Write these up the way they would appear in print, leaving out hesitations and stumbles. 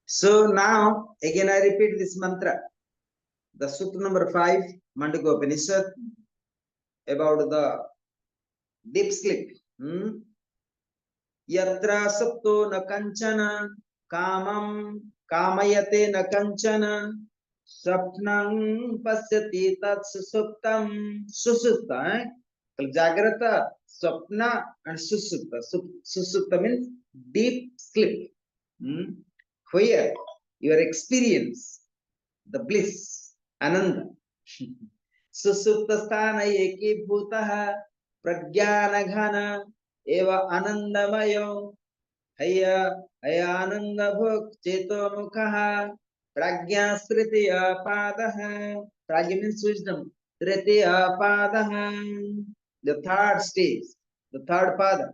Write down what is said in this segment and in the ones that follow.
So now again I repeat this mantra. The sutra number 5, Mandukya Upanishad, about the deep sleep. Yatra sapto na kanchana kamam kamayate na kanchana sapnam pasyati tat susuptam susupta. Jagrata, swapna and susupta. Susupta means deep sleep. Where your experience the bliss, ananda. सुसुप्तस्थान एकीभूतः प्रज्ञानघन एव आनंदमयो हय हयानंदभुक् चेतोमुखः प्रज्ञास्तृतीय पादः. Prajna means wisdom. Tritiya padah, the third stage, the third pada.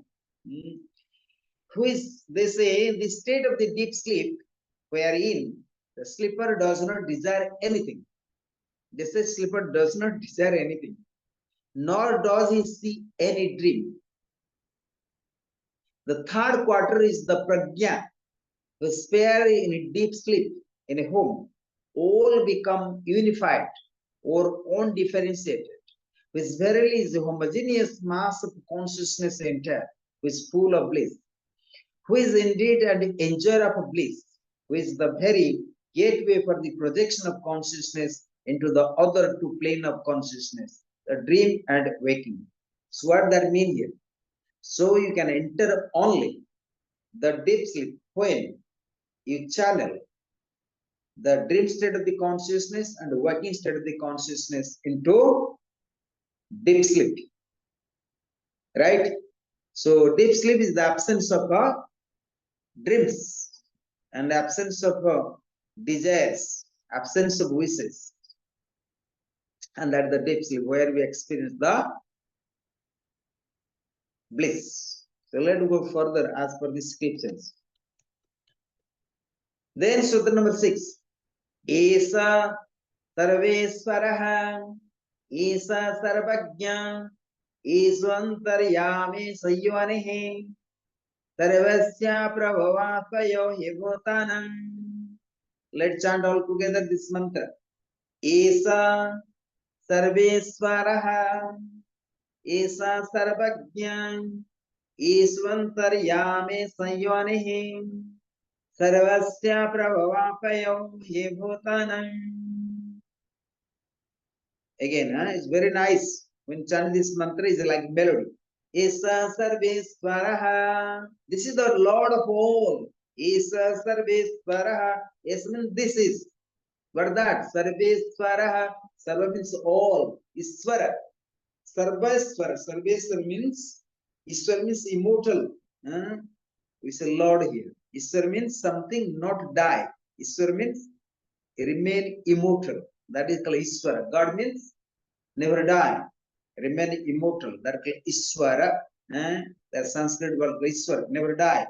Who is, they say, the state of the deep sleep wherein the sleeper does not desire anything. They say sleeper does not desire anything, nor does he see any dream. The third quarter is the prajna, the spare in a deep sleep in a home. All become unified or undifferentiated, which verily is a homogeneous mass of consciousness entire, which is full of bliss, who is indeed an enjoyer of bliss, who is the very gateway for the projection of consciousness into the other two plane of consciousness, the dream and waking. So what that means here? So you can enter only the deep sleep when you channel the dream state of the consciousness and the waking state of the consciousness into deep sleep. Right? So deep sleep is the absence of dreams and absence of desires, absence of wishes. And that the deep sleep where we experience the bliss. So let's go further as per the scriptures. Then sutra number 6. Esa sarveswaraha, Esa sarvajna, Eswantaryame sayyvanehe, Sarvasya prabhavapayo hivotanam. Let's chant all together this mantra. Esa sarveswaraha, Esa sarvajna, Eswantaryame sayyvanehe, Sarvasya prabhavapayo hivotanam. Again, it's very nice when chant this mantra is like melody. Esa sarveswaraha. This is the Lord of all. Esa sarveswaraha. Yes means this is. What that? Sarveswaraha. Sarva means all. Iswara. Sarveswara. Sarveswara means Iswara means immortal. We say Lord here. Iswara means something not die. Iswara means remain immortal. That is called Iswara. God means never die, remain immortal. That is Iswara. The Sanskrit word Iswara, never die.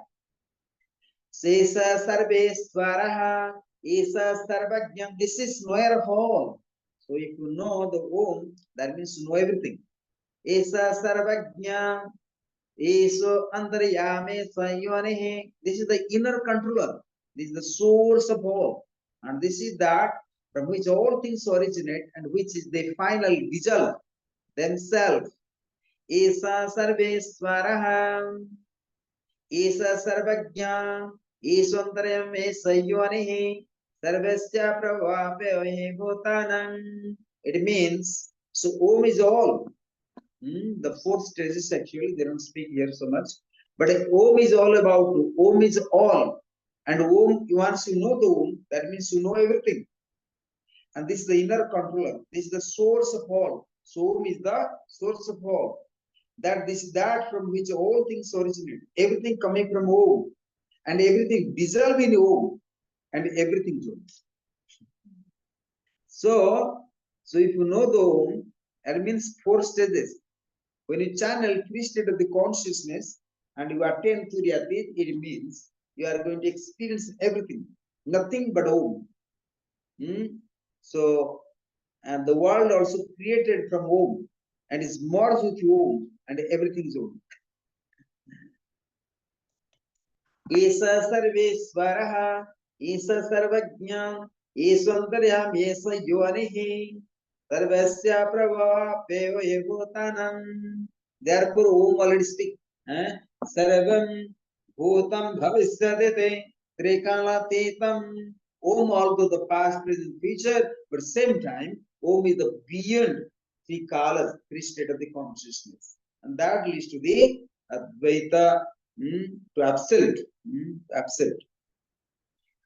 Sesa sarveswaraha, Esa sarvajnam. This is knower of all. So if you know the Om, that means you know everything. Esa sarvajnam, Eso antaryame sayyvanehe. This is the inner controller. This is the source of all. And this is that from which all things originate and which is the final result themselves. Esa sarveswaraha, Esa sarvajna, Eswantaryame sayyvanehe, Sarvasya prabhavapayo bhutanam. It means, so Om is all. The 4 stages actually, they don't speak here so much. But Om is all about, Om is all. And Om, once you know the Om, that means you know everything. And this is the inner controller. This is the source of all. So Om is the source of all. That this is that from which all things originate. Everything coming from Om. And everything dissolve in Om. And everything joins. So if you know the Om, that means 4 stages. When you channel 3 states of the consciousness and you attain to the it means you are going to experience everything. Nothing but Om. So, and the world also created from Om and is merged with Om and everything is Om. Esa sarveswaraha, Isa Sarvajna, Iswantaryam, Isa Yonihi, Sarvasya Prabhava, Peva Yevotanam. Therefore, Om already speak. Sarvam Bhutam Bhavisyadete, Trikalatitam. Om also the past, present, future, but same time, Om is the beyond three kalas, three state of the consciousness. And that leads to the Advaita, to absolute. Absolute.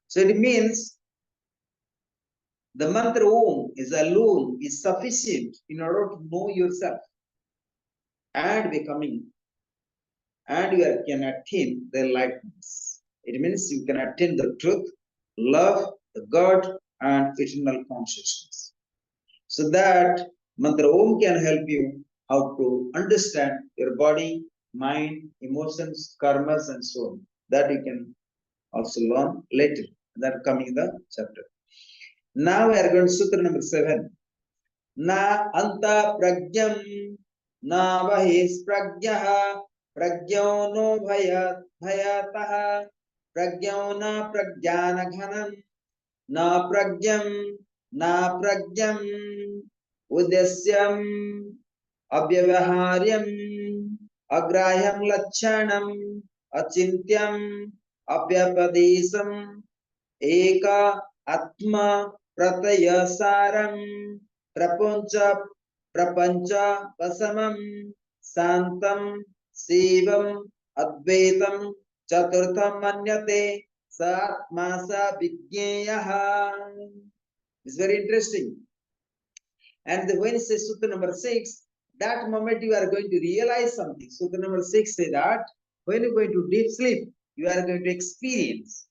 So it means the mantra Om is alone, is sufficient in order to know yourself and becoming, and you can attain the enlightenment. It means you can attain the truth, love, the God, and eternal consciousness. So that mantra Om can help you how to understand your body, mind, emotions, karmas, and so on. That you can also learn later. That coming in the chapter. Now we are going to Sutra number 7. Na anta pragyam na bahis pragyah pragyo no bhayatah pragyo na pragyana ghanam na pragyam udasyam avyavaharyam agrahyam lachanam achintyam apyapadesam eka atma pratyasaram prapancha vasamam santam sivam advaitam chaturtham manyate satma sa vijñeyaha. It's very interesting. And when it says Sutra number 6, that moment you are going to realize something. Sutra number 6 says that when you go into deep sleep, you are going to experience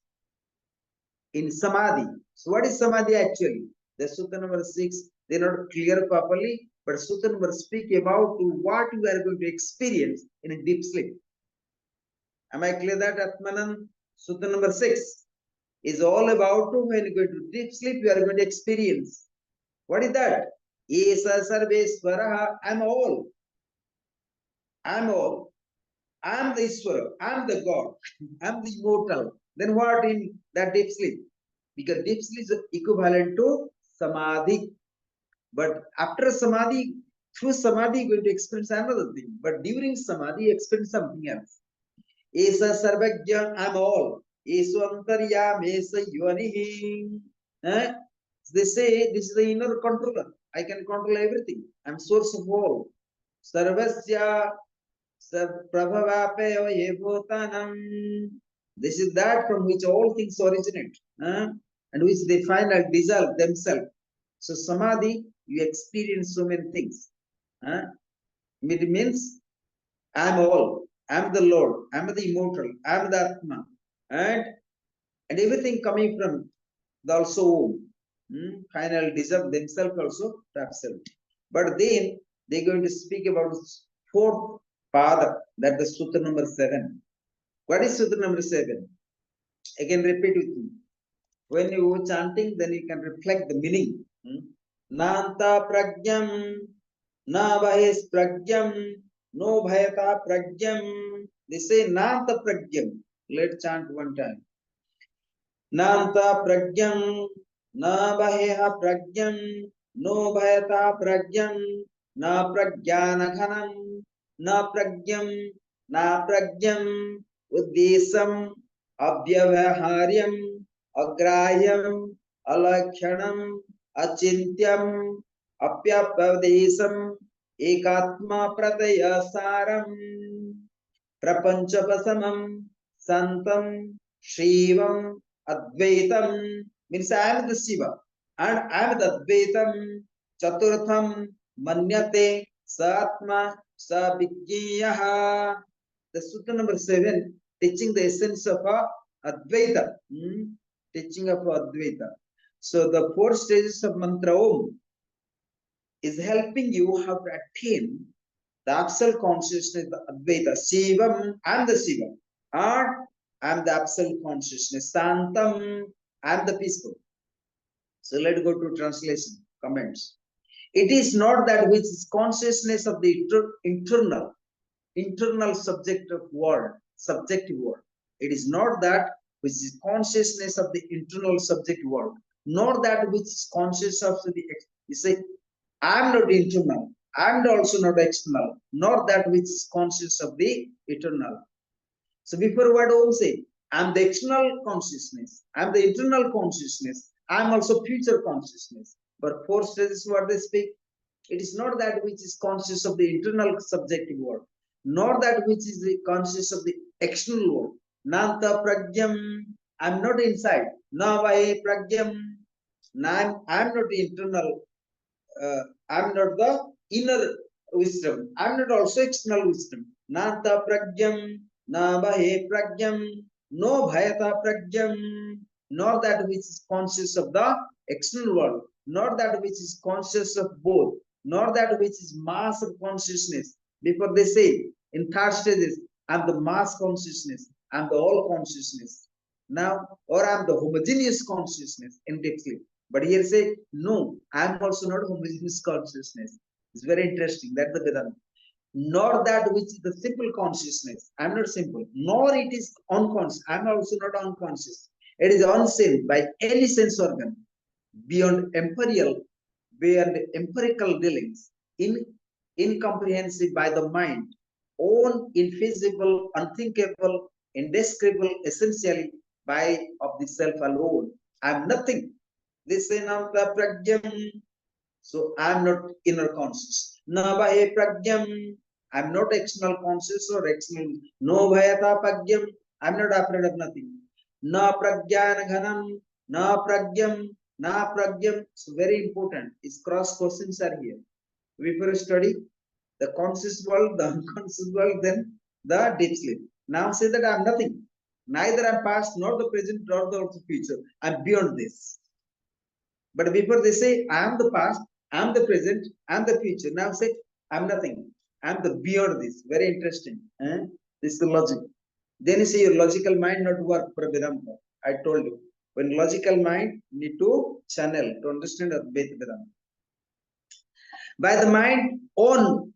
in Samadhi. So what is Samadhi actually? The Sutra number 6, they are not clear properly, but Sutra number speak about what you are going to experience in a deep sleep. Am I clear that Atmanan? Sutra number 6 is all about when you go to deep sleep, you are going to experience. What is that? Esa Sarveswaraha, I'm all. I'm all. I'm the Iswara. I'm the God. I'm the immortal. Then what in that deep sleep? Because deep sleep is equivalent to Samadhi. But after Samadhi, through Samadhi, you're going to experience another thing. But during Samadhi, you experience something else. Esa Sarvajna, I'm all. Eswantaryam, Esa Yonihi. They say this is the inner controller. I can control everything. I'm source of all. Sarvasya Prabhavapaya Yevotanam. This is that from which all things originate, and which they finally dissolve themselves. So Samadhi, you experience so many things. It means I'm all, I'm the Lord, I'm the immortal, I'm the Atma, and everything coming from the also finally dissolve themselves also to absolute. But then they're going to speak about fourth pada, that the Sutra number 7. What is Sutra number 7? I can repeat with you. When you chanting, then you can reflect the meaning. Nanta pragyam, na bahis pragyam, no bhayata pragyam. They say Nanta pragyam. Let's chant one time. Nanta pragyam, na baheha pragyam, no bhayata pragyam, na pragyana ghanam, na pragyam, uddesam, avyavaharyam, agrahyam, alakshanam, achintyam, apyapadesam, ekatma pratyasaram, prapanchapasamam, santam, shivam, advaitam. Means I am the Shiva and I am the Advaitam. Chaturtham manyate satma sa vijñeyaha. The Sutra number 7 teaching the essence of Advaita. Teaching of Advaita. So the 4 stages of mantra Om is helping you how to attain the absolute consciousness, the Advaita. Shivam, I am the Shiva. And I am the absolute consciousness. Santam, I am the peaceful. So let's go to translation, comments. It is not that which is consciousness of the internal subjective world. It is not that which is consciousness of the internal subject world, not that which is conscious of the, you say, I am not internal, I am also not external, not that which is conscious of the eternal. So before what Om say, I am the external consciousness, I am the internal consciousness, I am also future consciousness. But four stages what they speak, it is not that which is conscious of the internal subjective world, nor that which is the conscious of the external world. Nanta pragyam, I am not inside. Navaye pragyam, I am not internal, I am not the inner wisdom. I am not also external wisdom. Nanta pragyam, na bahe pragyam, no bhayata pragyam, nor that which is conscious of the external world, nor that which is conscious of both, nor that which is mass of consciousness. Before they say in third stages, I am the mass consciousness, I am the all consciousness. Now, or I am the homogeneous consciousness in deep sleep. But here say, no, I am also not homogeneous consciousness. It's very interesting. That's the Vedanta. Nor that which is the simple consciousness. I am not simple. Nor it is unconscious. I am also not unconscious. It is unseen by any sense organ, beyond empirical dealings, incomprehensible by the mind, own invisible, unthinkable, indescribable, essentially by of the self alone. I am nothing. This is Nanta Pragyam. So I am not inner conscious. Navahe Pragyam. I am not external conscious or external. No Bhayata Pragyam. I am not afraid of nothing. Na Pragyana Ghanam. Na Pragyam. Na Pragyam. So very important. Its cross questions are here. We first study the conscious world, the unconscious world, then the deep sleep. Now say that I am nothing. Neither I am past, nor the present, nor the future. I am beyond this. But before they say, I am the past, I am the present, I am the future. Now say, I am nothing. I am the beyond this. Very interesting. This is the logic. Then you say your logical mind not work for Vedanta. I told you. When logical mind need to channel to understand Advaita Vedanta. By the mind on,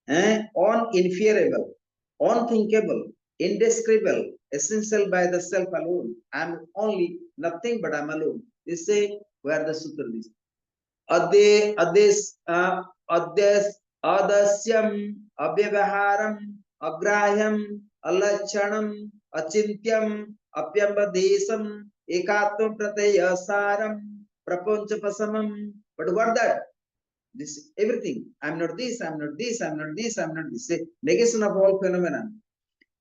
uninferable, unthinkable, indescribable, essential by the self alone. I am only nothing but I am alone. They say where the sutra is. Adasyam, abhyavaharam, agrahyam, alachanam, achintyam, apyambadesam, ekatvam prateyasaram, prapanchapasamam. But what that? This everything. I'm not this, I'm not this, I'm not this, I'm not this. Say, negation of all phenomena.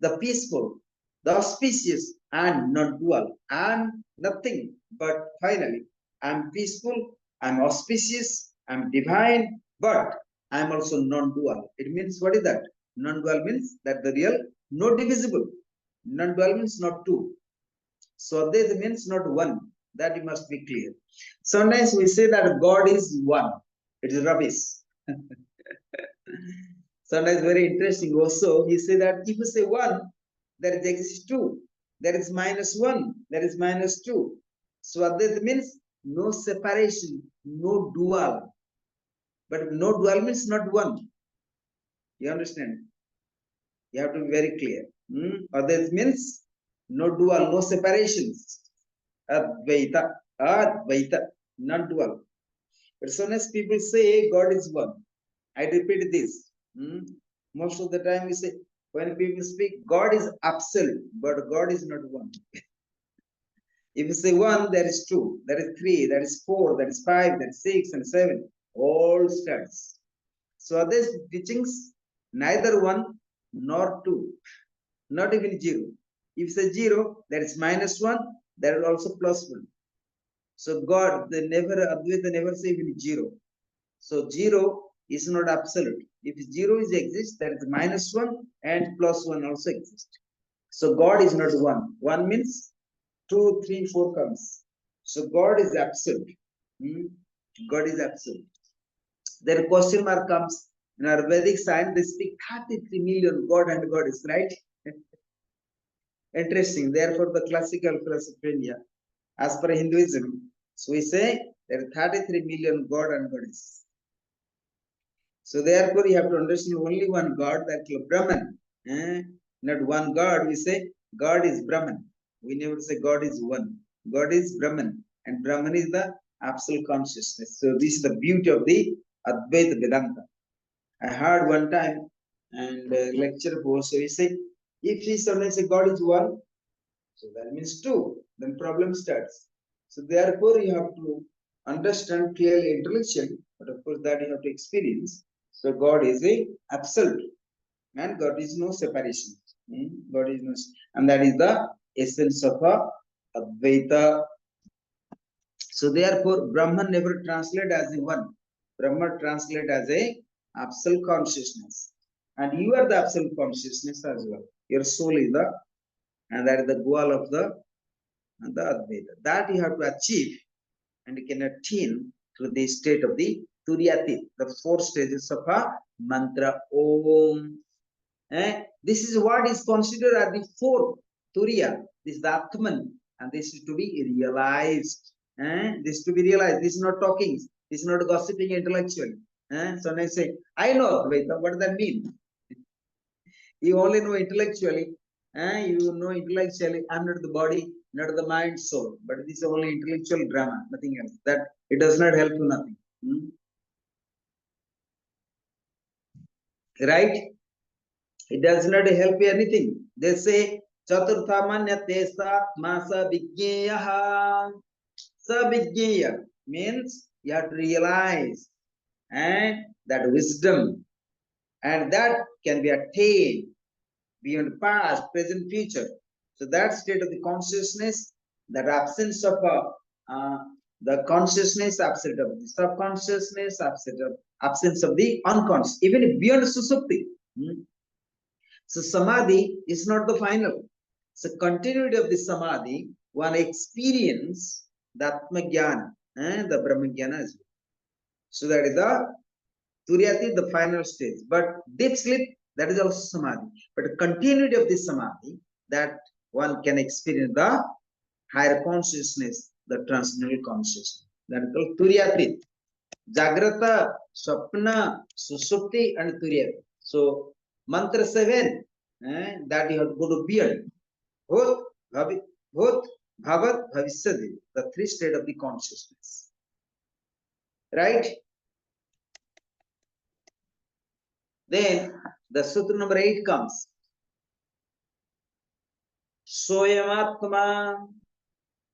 The peaceful, the auspicious, and non-dual, and nothing but finally, I'm peaceful, I'm auspicious, I'm divine, but I'm also non-dual. It means what is that? Non-dual means that the real, no divisible. Non-dual means not two. So this means not one. That you must be clear. Sometimes we say that God is one. It is rubbish. Sometimes very interesting also. He say that if you say one, there exists two. There is minus one. There is minus two. So what that means? No separation, no dual. But no dual means not one. You understand? You have to be very clear. That means no dual, no separations. Advaita, Advaita, not dual. But sometimes people say God is one. I repeat this. Most of the time we say, when people speak, God is absolute, but God is not one. If you say one, there is two, there is three, there is four, there is five, there is six and seven, all starts. So are these teachings neither one nor two, not even zero. If you say zero, there is minus one, there is also plus one. So God, Advaita never say even zero. So zero is not absolute. If zero is exists, there is minus one and plus one also exists. So God is not one. One means 2, 3, 4 comes. So God is absolute. God is absolute. Then question mark comes. In our Vedic science, they speak 33 million God and Goddess, right? Interesting. Therefore, the classical philosophy of India, as per Hinduism, so we say there are 33 million God and Goddess. So therefore, you have to understand only one God, that is Brahman. Not one God. We say God is Brahman. We never say God is one. God is Brahman, and Brahman is the absolute consciousness. So this is the beauty of the Advaita Vedanta. I heard one time, and lecture was, so he said, if he suddenly say God is one, so that means two, then problem starts. So therefore you have to understand clearly intellectually, but of course that you have to experience. So God is a absolute, and God is no separation. God is no, and that is the essence of a Advaita. So therefore Brahman never translate as a one. Brahman translate as a absolute consciousness. And you are the absolute consciousness as well. Your soul is the, and that is the goal of the Advaita. That you have to achieve, and you can attain to the state of the Turiyati, the four stages of a mantra Om. This is what is considered as the fourth Turiya. This is the Atman, and this is to be realized. This is to be realized. This is not talking. This is not gossiping intellectually. So when I say, I know Advaita, what does that mean? You only know intellectually. You know intellectually, I'm not the body, not the mind, soul. But this is only intellectual drama, nothing else. That it does not help you nothing. Right? It does not help you anything. They say, Chaturthamanyate satma sabhijñeyaha. Sabhijñeya means you have to realize, and that wisdom, and that can be attained beyond past, present, future. So that state of the consciousness, that absence of the consciousness, absence of the subconsciousness, absence of the unconscious, even beyond susupti. So samadhi is not the final. So continuity of the samadhi, one experience the Atma Jnana, the Brahma Jnana as well. So that is the Turiyati, the final stage. But deep sleep, that is also samadhi. But continuity of this samadhi, that one can experience the higher consciousness, the transcendental consciousness. That is called Turiyati. Jagrata, Swapna, Susupti, and Turiyati. So mantra 7, that you have to go to beyond. Bhut, Bhavat, Bhavisyadi, the three state of the consciousness. Right? Then the sutra number 8 comes. Soyamatma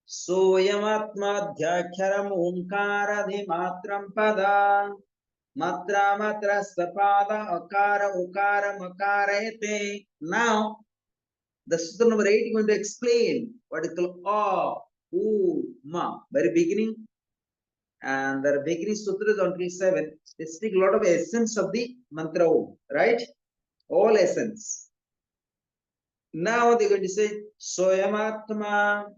Soyamatmadhyaksharam Omkaradhimatram Pada Matra Matra Sapada Akara Ukara Makarete. Now the sutra number 8 is going to explain what is called Ma. Very beginning, and the beginning sutra is on 7. They speak a lot of essence of the mantra Om, right? All essence. Now they're going to say Soyamatma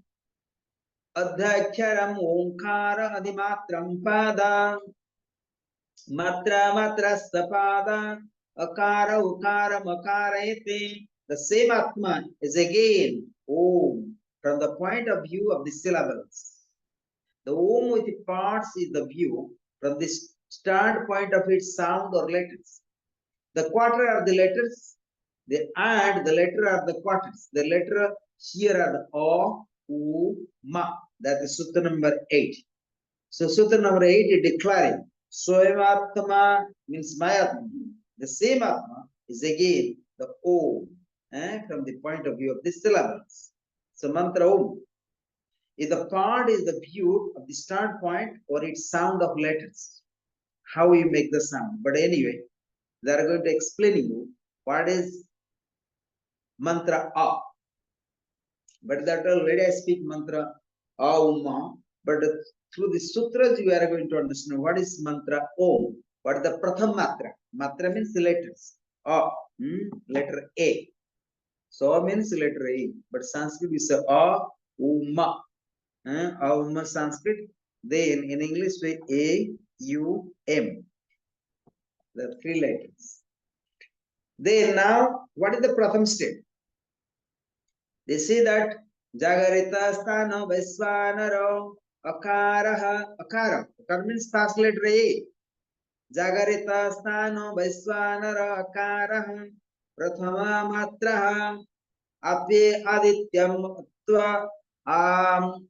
Adhyaksharam Omkara Adimatram Pada Matra Matra Sapada Akara Ukara Makarete. The same Atma is again Om from the point of view of the syllables. The Om with the parts is the view from the standpoint of its sound or letters. The quarter are the letters. They add the letter are the quarters. The letter here are the O, U, Ma. That is Sutra number 8. So Sutra number 8 is declaring Swayam means my Atma. The same Atma is again the Om from the point of view of the syllables. So mantra Om. If the part is the view of the standpoint or its sound of letters, how you make the sound. But anyway, they are going to explain you what is mantra A. But that already I speak mantra Auma. But through the sutras, you are going to understand what is mantra Om. What is the Pratham Matra? Matra means the letters. A, letter A. So means letter A. But Sanskrit is A, Uma. Auma Sanskrit. Then in English, we A, U, M. The 3 letters. Then now, what is the Pratham state? They say that Jagarita Sthano Vaisvanaro Akaraha. Akara means fast letter A. Jagarita Sthano Vaisvanaro Akaraha Prathama Matraha Ape adityam atva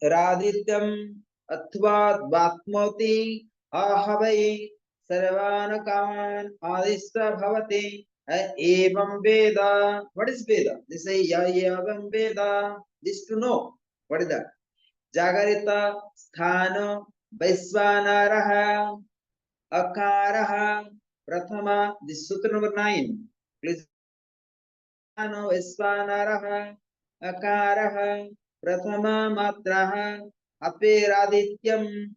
radityam atva vatmoti ahavai sarvana kaman adista bhavati evam veda. What is Veda? They say ya evam Veda. This to know. What is that? Jagarita sthana vaisvanaraha akaraha prathama. This is sutra number 9. Please. Sthano vaisvanaraha akaraha prathama matraha apiradityam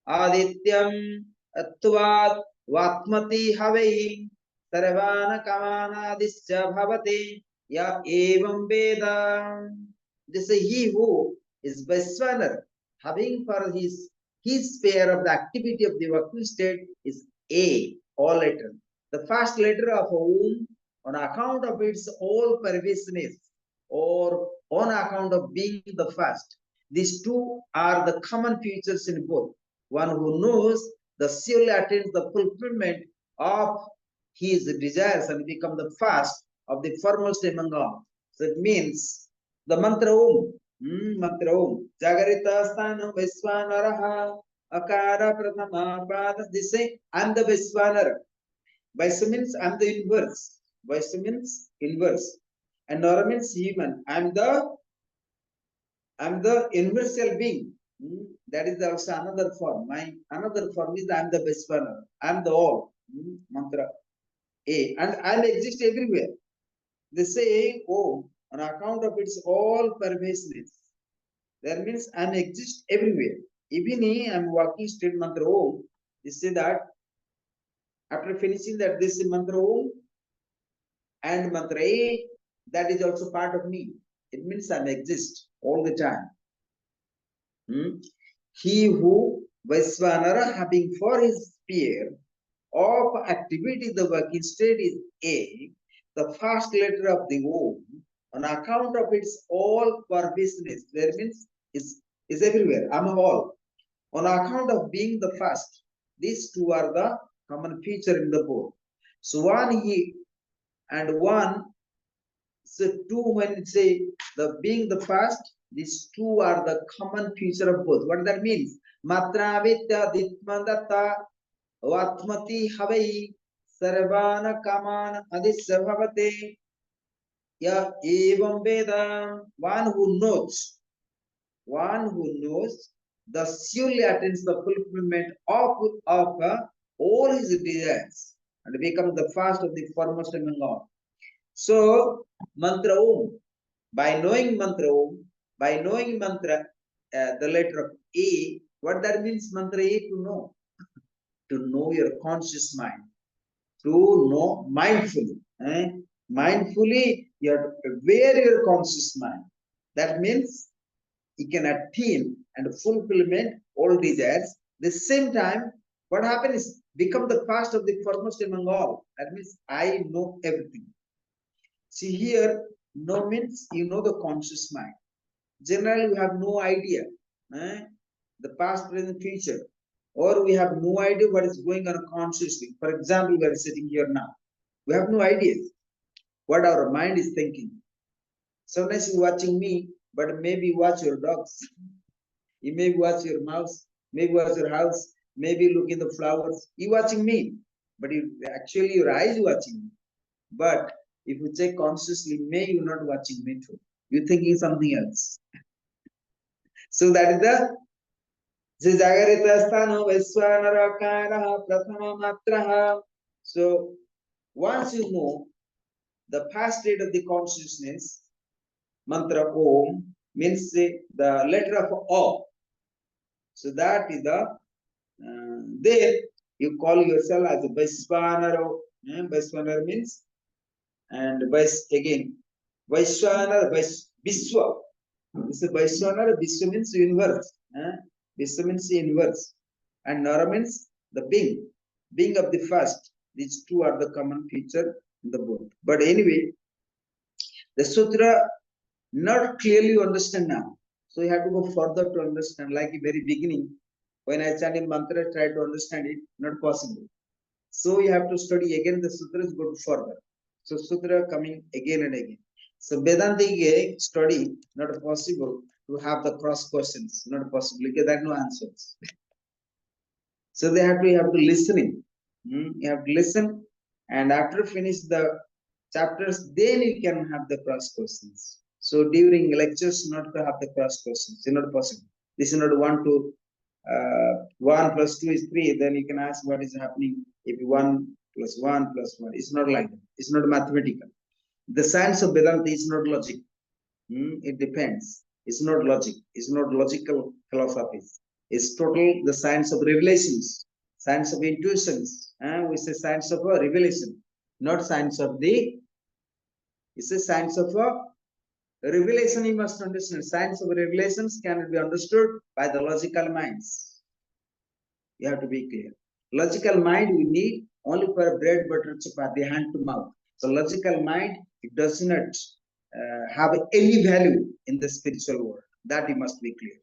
adityam atvat vatmati havai sarvana kamanadisya bhavati ya evam veda. This is he who is Vaisvanar, having for his sphere of the activity of the working state is A, all letter. The first letter of Om, on account of its all pervasiveness or on account of being the first. These two are the common features in both. One who knows the soul attains the fulfillment of his desires and become the first of the foremost among all. So it means the mantra Om. Mantra Om. Jagarita Sthanam Vaisvanaraha Akara Prathama Pada. They say, I'm the Vaisvanara. Vaisa means I'm the inverse. Vaisa means inverse. And Nara means human. I'm the universal being. That is also another form. My another form is I'm the Vaisvanara. I'm the all. Mantra A. And I'll exist everywhere. They say, oh, on account of its all pervasiveness. That means I exist everywhere. Even I'm walking straight mantra Om. They say that after finishing that this mantra Om and mantra A, that is also part of me. It means I exist all the time. He who Vaisvanara having for his sphere of activity the working state is A, the first letter of the Om, on account of its all pervasiveness. That means is everywhere. I'm all. On account of being the first, these two are the common feature in the both. So one he and one, so two when it say the being the first, these two are the common feature of both. What that means? Matra vidya ditmandata vatmati havai sarvana kaman adisavavate ya evam veda. One who knows the surely attains the fulfillment of all his desires and become the first of the foremost among all. So, mantra Om, by knowing mantra Om, by knowing mantra, the letter of A, what that means, mantra A, to know your conscious mind, to know mindfully. Mindfully, you have to aware your conscious mind. That means he can attain and fulfillment all desires. The same time, what happens is become the first of the foremost among all. That means I know everything. See here, know means you know the conscious mind. Generally, we have no idea the past, present, future, or we have no idea what is going on consciously. For example, we are sitting here now. We have no idea what our mind is thinking. Sometimes you're watching me, but maybe watch your dogs. You may watch your mouse, maybe watch your house, maybe look in the flowers. You watching me, but you actually your eyes watching me. But if you check consciously, may you're not watching me too. You're thinking something else. So that is the so once you know the past state of the consciousness, mantra Om means the letter of O. So that is the there you call yourself as a Vaisvanara. Vaisvanara means and again Vaisvanara Vishwa. This is Vaisvanara. Vishwa means universe. Vishwa means universe, and Nara means the being of the first. These two are the common feature in the both. But anyway, the sutra not clearly understand now. So you have to go further to understand. Like in very beginning, when I chant in mantra, try to understand it, not possible. So you have to study again the sutras, go further. So sutra coming again and again. So Vedantic study not possible to have the cross questions, not possible because there are no answers. So they have to listening. You have to listen, and after finish the chapters, then you can have the cross questions. So during lectures, not to have the cross questions, it's not possible. This is not 1 plus 2 is 3. Then you can ask what is happening if 1 plus 1 plus 1. It's not like that. It's not mathematical. The science of Vedanta is not logic. It depends. It's not logic. It's not logical philosophies. It's total the science of revelations, science of intuitions. We say science of a revelation, not science of the. It's a science of a revelation. You must understand. Science of revelations cannot be understood by the logical minds. You have to be clear. Logical mind we need only for bread, butter, chapati, hand to mouth. So logical mind, it does not have any value in the spiritual world. That you must be clear.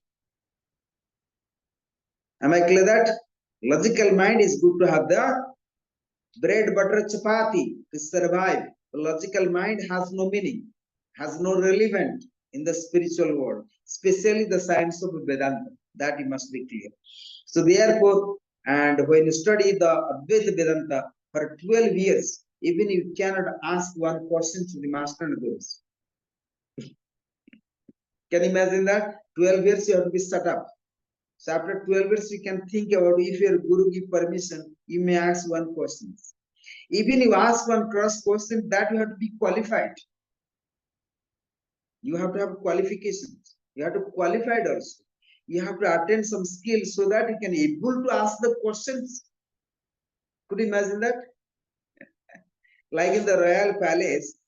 Am I clear that? Logical mind is good to have the bread, butter, chapati to survive. The logical mind has no meaning, has no relevance in the spiritual world, especially the science of Vedanta. That you must be clear. So therefore, and when you study the Advaita Vedanta for 12 years, even you cannot ask one question to the master and gurus. Can you imagine that? 12 years you have to be set up. So after 12 years, you can think about if your guru give permission, you may ask one question. Even you ask one cross question, that you have to be qualified. You have to have qualifications. You have to qualify also. You have to attain some skills so that you can able to ask the questions. Could you imagine that? Like in the royal palace,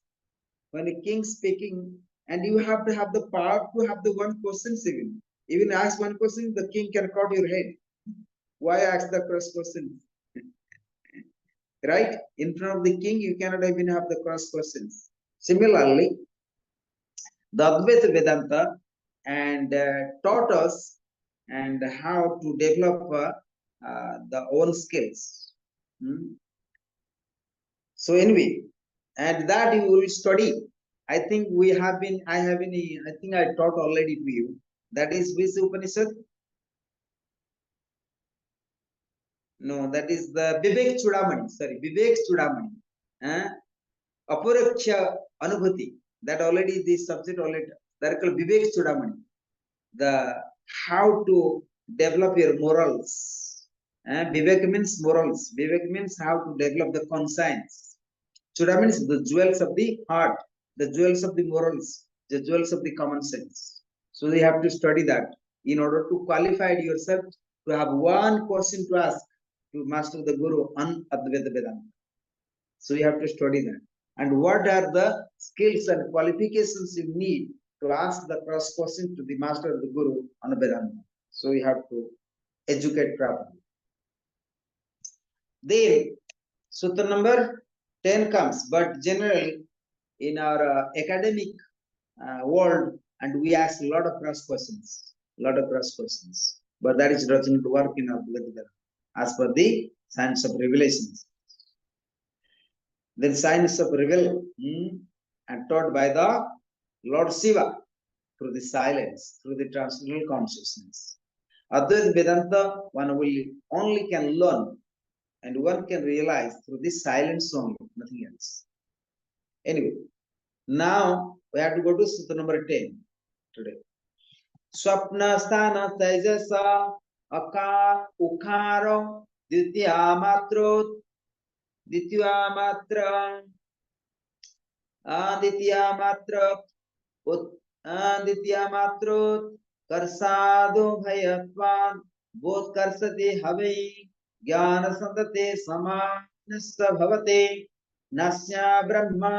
when a king speaking, and you have to have the power to have the one question even. Even ask one question, the king can cut your head. Why ask the cross question? Right? In front of the king, you cannot even have the cross questions. Similarly, the Advaita Vedanta and taught us and how to develop the own skills. So anyway, and that you will study. I think I think I taught already to you. That is which Upanishad? No, that is the Vivek Chudamani. Sorry, Vivek Chudamani. Apuraksha Anubhuti. That already this subject already. That is called Vivek Chudamani. The how to develop your morals. Vivek means morals. Vivek means how to develop the conscience. Chudamani means the jewels of the heart, the jewels of the morals, the jewels of the common sense. So you have to study that in order to qualify yourself to have one question to ask to master the Guru on Advaita Vedanta. So you have to study that. And what are the skills and qualifications you need to ask the cross question to the master of the Guru on Vedanta. So you have to educate properly. Then, Sutra number 10 comes, but generally in our academic world, and we ask a lot of cross questions, but that is doesn't work in our Vedanta as per the science of revelations. Then science of reveal and taught by the Lord Shiva through the silence, through the transcendental consciousness. Advaita Vedanta, one will only can learn and one can realize through this silence only, nothing else. Anyway, now we have to go to Sutra number 10 today. Swapna sthana tejasa akar ukaro ditya matra karsado bhayatvan bodh karsate havai ज्ञान संतते समानस्य भवते नस्य ब्रह्मा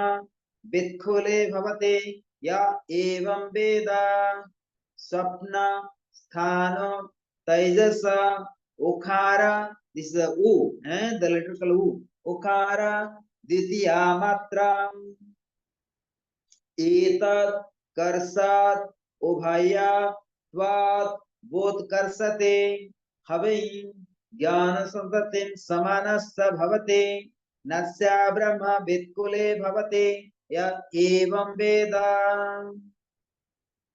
वित्खुले भवते या एवं वेद स्वप्न स्थान तेजस उखारा. This is the U, the letter called U. Ukhara ditya matra etat karsat ubhaya tvat bodh karsate havai ज्ञान संततिं समानस्य भवते नस्य ब्रह्म वित्कुले भवते ya evam veda.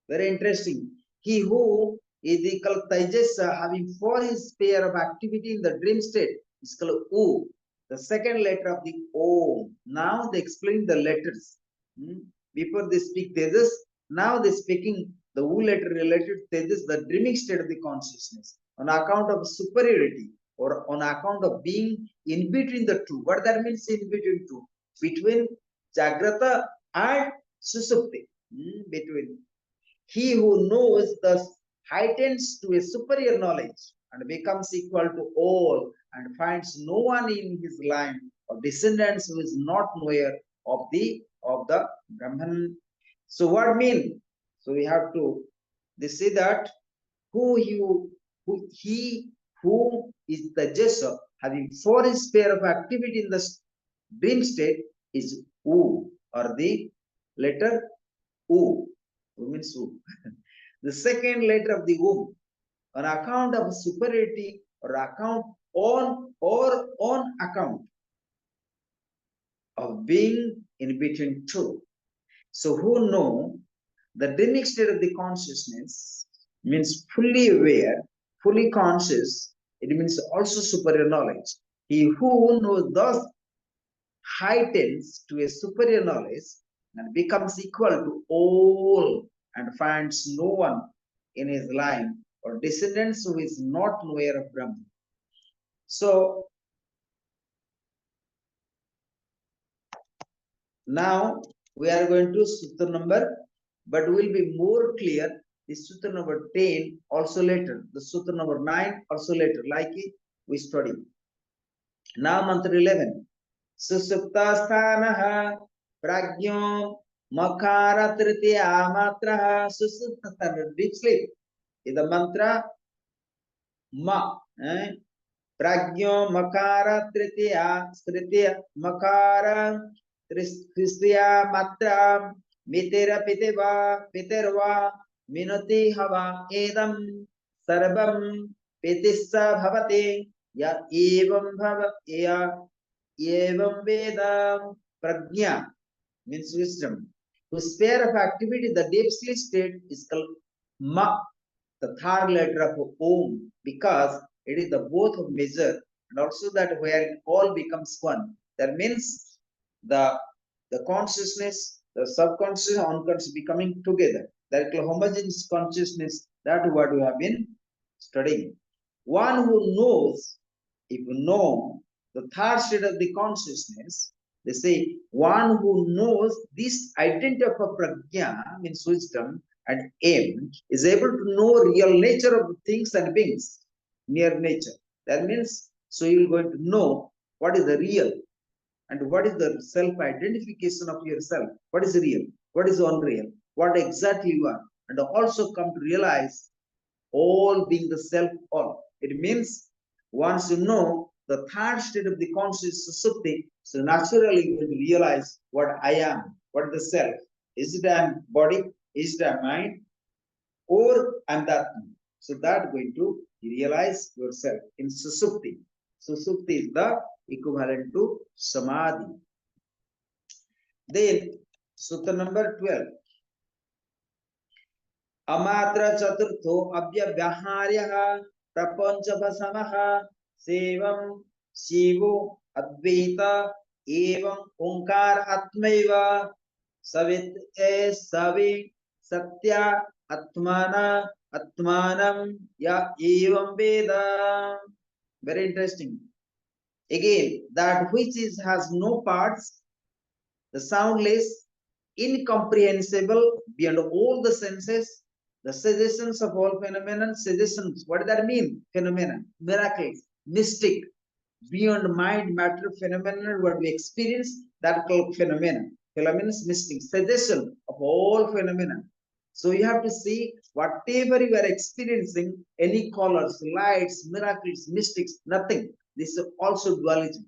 Very interesting. He who is the called Taijasa, having for his sphere of activity in the dream state, is called U, the second letter of the Om. Now they explain the letters. Before they speak Tejas, now they speaking the U letter related to Tejas, the dreaming state of the consciousness, on account of superiority or on account of being in between the two. What that means in between two? Between Jagrata and Susupti. Between he who knows thus heightens to a superior knowledge and becomes equal to all and finds no one in his line or descendants who is not knower of the Brahman. So what mean? So we have to they say that he who is the Jesa having for his sphere of activity in the dream state is U or the letter U. U means U. The second letter of the womb on account of superiority or on account of being in between two. So who know the dreaming state of the consciousness means fully aware, fully conscious. It means also superior knowledge. He who knows thus heightens to a superior knowledge and becomes equal to all and finds no one in his line or descendants who is not knower of Brahman. So now we are going to sutra number, but will be more clear. The sutra number 10 also later. The sutra number 9 also later, like we study. Now mantra 11. Susupta sthanaha prajno makara tritiya matraha susupta sthana, deep sleep. Is the mantra ma. Prajno makara tritiya makara Kristiya matra mitera piterva minoti hava edam sarvam pitissa bhavate ya evam veda prajna means wisdom. Whose sphere of activity, the deep sleep state is called ma, the third letter of Om, because it is the both of measure and also that where all becomes one. That means the consciousness, the subconscious, unconscious becoming together. That homogeneous consciousness, that what we have been studying. One who knows, if you know the third state of the consciousness, they say one who knows this identity of a prajna means wisdom and aim is able to know real nature of things and beings, near nature. That means so you're going to know what is the real and what is the self-identification of yourself. What is real? What is unreal? What exactly you are? And also come to realize all being the self all. It means once you know the third state of the conscious sushupti, so naturally you will realize what I am, what is the self. Is it a body? Is it a mind? Or I'm that. So that going to realize yourself in sushupti. Sushupti is the equivalent to samadhi. Then sutra number 12. Amatra chaturtho abhyavyahāryaha prapanchapasamaha sevam shivo advaita evam onkar atmaiva savit savi satya atmana atmanam ya evam veda. Very interesting. Again, that which has no parts, the soundless, incomprehensible beyond all the senses, the suggestions of all phenomena, suggestions. What does that mean? Phenomena, miracles, mystic, beyond mind, matter, phenomena, what we experience, that called phenomena. Phenomena is mystic, suggestion of all phenomena. So you have to see whatever you are experiencing, any colors, lights, miracles, mystics, nothing. This is also dualism.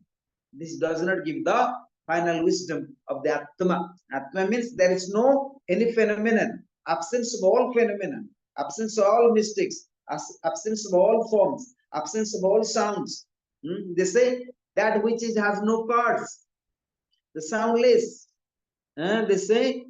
This does not give the final wisdom of the Atma. Atma means there is no any phenomenon, absence of all phenomena, absence of all mystics, absence of all forms, absence of all sounds. They say that which has no parts, the soundless, They say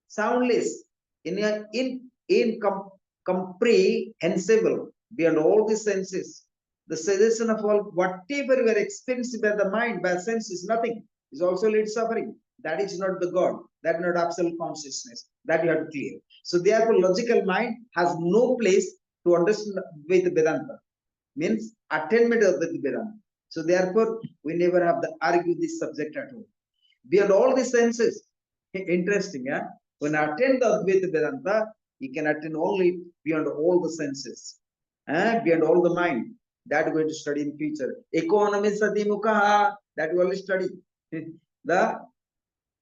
soundless, incomprehensible beyond all the senses. The suggestion of all whatever we are experiencing by the mind, by sense is nothing. Is also lead suffering. That is not the God. That is not absolute consciousness. That you have to clear. So therefore, logical mind has no place to understand with Vedanta. Means attainment of the Vedanta. So therefore, we never have to argue this subject at all. Beyond all the senses, interesting, yeah? When I attend the Advaita Vedanta, you can attend only beyond all the senses, beyond all the mind. That we're going to study in future. Economy sati mukha, that we will study. The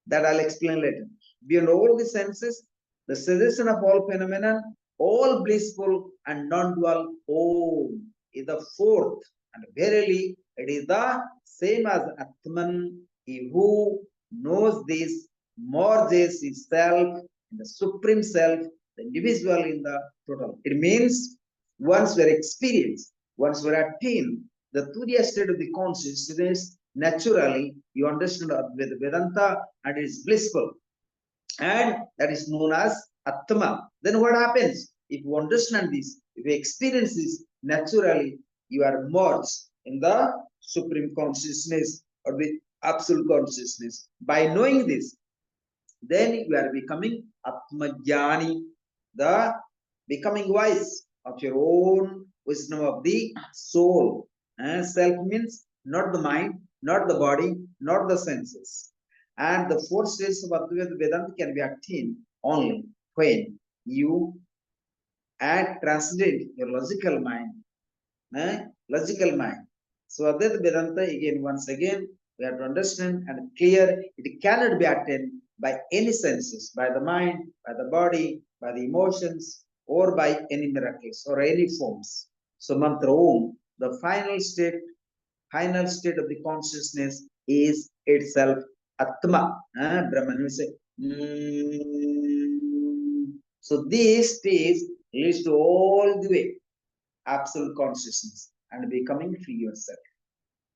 that I'll explain later. Beyond all the senses, the cessation of all phenomena, all blissful and non-dual, Om is the fourth. And verily, it is the same as Atman, he who knows this, merges himself in the Supreme Self, the individual in the total. It means once we are experienced, once we are attained, the Turiya state of the consciousness, naturally you understand with Vedanta and it is blissful. And that is known as Atma. Then what happens? If you understand this, if you experience this, naturally you are merged in the Supreme Consciousness or the Absolute Consciousness. By knowing this, then you are becoming Atmajnani, the becoming wise of your own wisdom of the soul. And self means not the mind, not the body, not the senses. And the four stages of Advaita Vedanta can be attained only when you transcend your logical mind. Logical mind. So Advaita Vedanta, again, once again, we have to understand and clear it cannot be attained by any senses, by the mind, by the body, by the emotions, or by any miracles or any forms. So mantra Om, the final state of the consciousness is itself Atma. Brahman will say. So this stage leads to all the way absolute consciousness and becoming free yourself.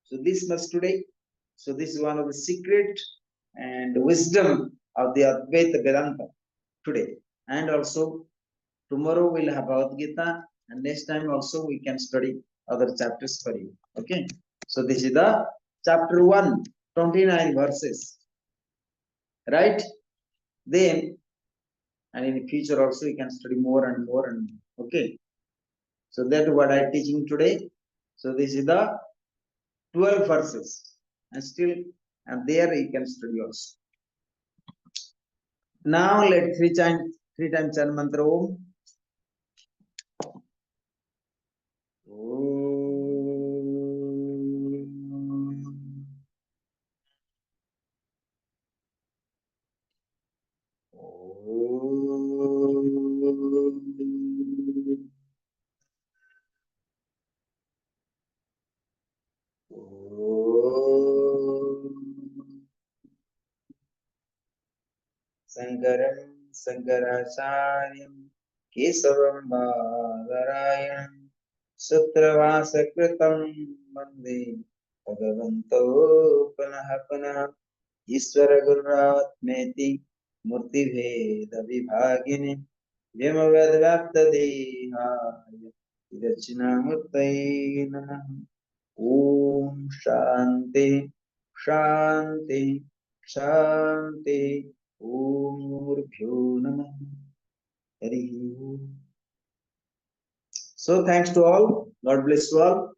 So this much today. So this is one of the secret and wisdom of the Advaita Vedanta today. And also tomorrow we'll have Bhagavad Gita, and next time also we can study other chapters for you. Okay. So this is the chapter 1, 29 verses. Right? Then, and in the future also we can study more and more and okay. So that's what I'm teaching today. So this is the 12 verses. And still, and there you can study also. Now let three times chant mantra Om. Sankaram Sankaracharyam Kesavam Badarayanam Sutravasakritam Vande Bhagavanto Panaha Panaha Ishvara Gururatmeti Murti Veda Vibhagini Vyamavadvyapta Dehaya Vidachinamurtai Namaha Om Shanti Shanti Shanti Om Murabhyo Namaha. So thanks to all. God bless you all.